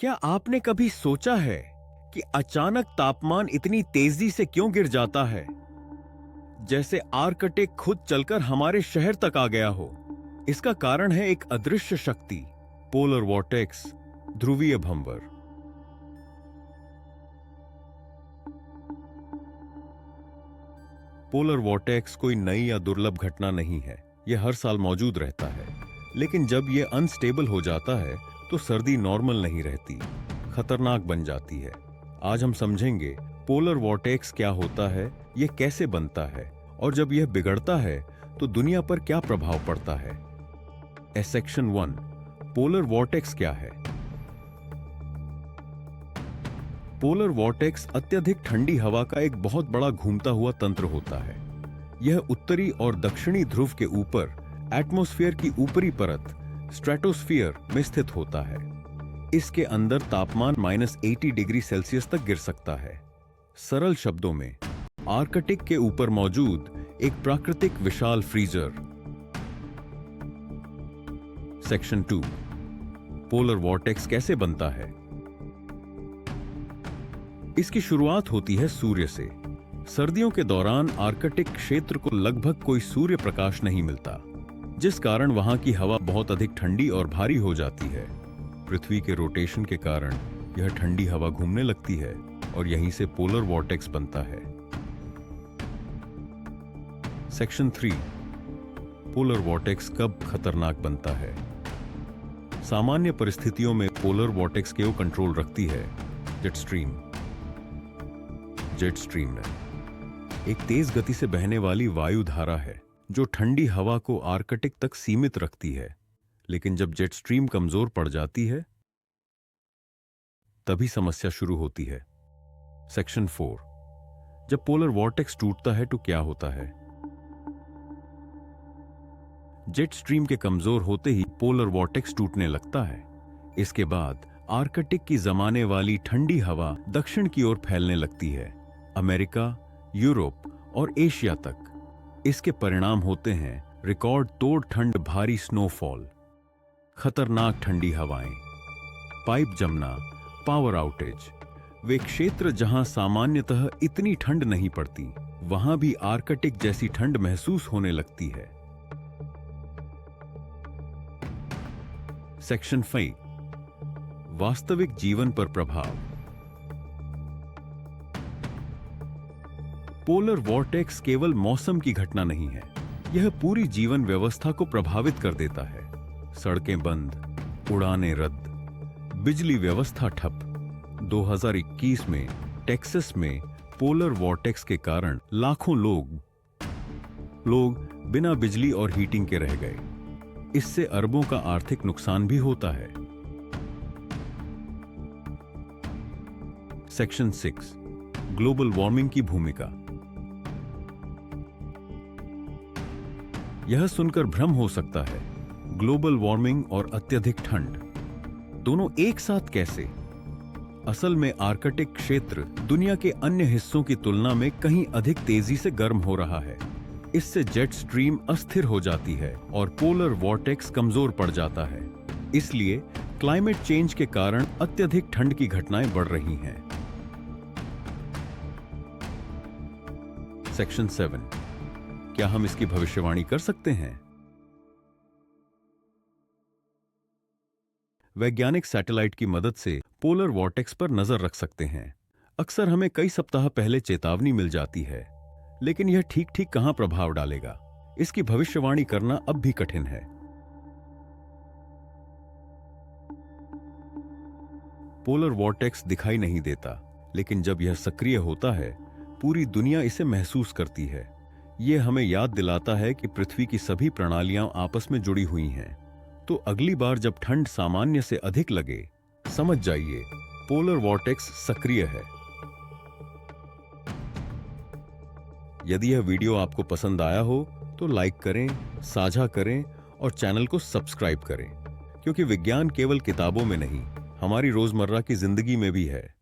क्या आपने कभी सोचा है कि अचानक तापमान इतनी तेजी से क्यों गिर जाता है, जैसे आर्कटिक खुद चलकर हमारे शहर तक आ गया हो? इसका कारण है एक अदृश्य शक्ति, पोलर वॉर्टेक्स, ध्रुवीय भंवर। पोलर वॉर्टेक्स कोई नई या दुर्लभ घटना नहीं है, यह हर साल मौजूद रहता है। लेकिन जब यह अनस्टेबल हो जाता है तो सर्दी नॉर्मल नहीं रहती, खतरनाक बन जाती है। आज हम समझेंगे पोलर वॉर्टेक्स क्या होता है, यह कैसे बनता है और जब यह बिगड़ता है तो दुनिया पर क्या प्रभाव पड़ता है। सेक्शन 1, पोलर वॉर्टेक्स क्या है? पोलर वॉर्टेक्स अत्यधिक ठंडी हवा का एक बहुत बड़ा घूमता हुआ तंत्र होता है। यह उत्तरी और दक्षिणी ध्रुव के ऊपर एटमॉस्फेयर की ऊपरी परत स्ट्रेटोस्फीयर में स्थित होता है। इसके अंदर तापमान -80 डिग्री सेल्सियस तक गिर सकता है। सरल शब्दों में, आर्कटिक के ऊपर मौजूद एक प्राकृतिक विशाल फ्रीजर। सेक्शन 2, पोलर वॉर्टेक्स कैसे बनता है? इसकी शुरुआत होती है सूर्य से। सर्दियों के दौरान आर्कटिक क्षेत्र को लगभग कोई सूर्य प्रकाश नहीं मिलता, जिस कारण वहां की हवा बहुत अधिक ठंडी और भारी हो जाती है। पृथ्वी के रोटेशन के कारण यह ठंडी हवा घूमने लगती है और यहीं से पोलर वॉर्टेक्स बनता है। सेक्शन 3, पोलर वॉर्टेक्स कब खतरनाक बनता है? सामान्य परिस्थितियों में पोलर वॉर्टेक्स को कंट्रोल रखती है जेट स्ट्रीम। जेट स्ट्रीम एक तेज गति से बहने वाली वायु धारा है जो ठंडी हवा को आर्कटिक तक सीमित रखती है। लेकिन जब जेट स्ट्रीम कमजोर पड़ जाती है तभी समस्या शुरू होती है। सेक्शन 4, जब पोलर वॉर्टेक्स टूटता है तो क्या होता है? जेट स्ट्रीम के कमजोर होते ही पोलर वॉर्टेक्स टूटने लगता है। इसके बाद आर्कटिक की जमाने वाली ठंडी हवा दक्षिण की ओर फैलने लगती है, अमेरिका, यूरोप और एशिया तक। इसके परिणाम होते हैं रिकॉर्ड तोड़ ठंड, भारी स्नोफॉल, खतरनाक ठंडी हवाएं, पाइप जमना, पावर आउटेज। वे क्षेत्र जहां सामान्यतः इतनी ठंड नहीं पड़ती, वहां भी आर्कटिक जैसी ठंड महसूस होने लगती है। सेक्शन 5, वास्तविक जीवन पर प्रभाव। पोलर वॉर्टेक्स केवल मौसम की घटना नहीं है, यह पूरी जीवन व्यवस्था को प्रभावित कर देता है। सड़कें बंद, उड़ानें रद्द, बिजली व्यवस्था ठप। 2021 में टेक्सास में पोलर वॉर्टेक्स के कारण लाखों लोग बिना बिजली और हीटिंग के रह गए। इससे अरबों का आर्थिक नुकसान भी होता है। सेक्शन 6, ग्लोबल वार्मिंग की भूमिका। यह सुनकर भ्रम हो सकता है, ग्लोबल वार्मिंग और अत्यधिक ठंड दोनों एक साथ कैसे? असल में आर्कटिक क्षेत्र दुनिया के अन्य हिस्सों की तुलना में कहीं अधिक तेजी से गर्म हो रहा है। इससे जेट स्ट्रीम अस्थिर हो जाती है और पोलर वॉर्टेक्स कमजोर पड़ जाता है। इसलिए क्लाइमेट चेंज के कारण अत्यधिक ठंड की घटनाएं बढ़ रही हैं। सेक्शन 7, क्या हम इसकी भविष्यवाणी कर सकते हैं? वैज्ञानिक सैटेलाइट की मदद से पोलर वॉर्टेक्स पर नजर रख सकते हैं। अक्सर हमें कई सप्ताह पहले चेतावनी मिल जाती है, लेकिन यह ठीक ठीक कहां प्रभाव डालेगा, इसकी भविष्यवाणी करना अब भी कठिन है। पोलर वॉर्टेक्स दिखाई नहीं देता, लेकिन जब यह सक्रिय होता है पूरी दुनिया इसे महसूस करती है। यह हमें याद दिलाता है कि पृथ्वी की सभी प्रणालियां आपस में जुड़ी हुई हैं। तो अगली बार जब ठंड सामान्य से अधिक लगे, समझ जाइए पोलर वॉर्टेक्स सक्रिय है। यदि यह वीडियो आपको पसंद आया हो तो लाइक करें, साझा करें और चैनल को सब्सक्राइब करें, क्योंकि विज्ञान केवल किताबों में नहीं, हमारी रोजमर्रा की जिंदगी में भी है।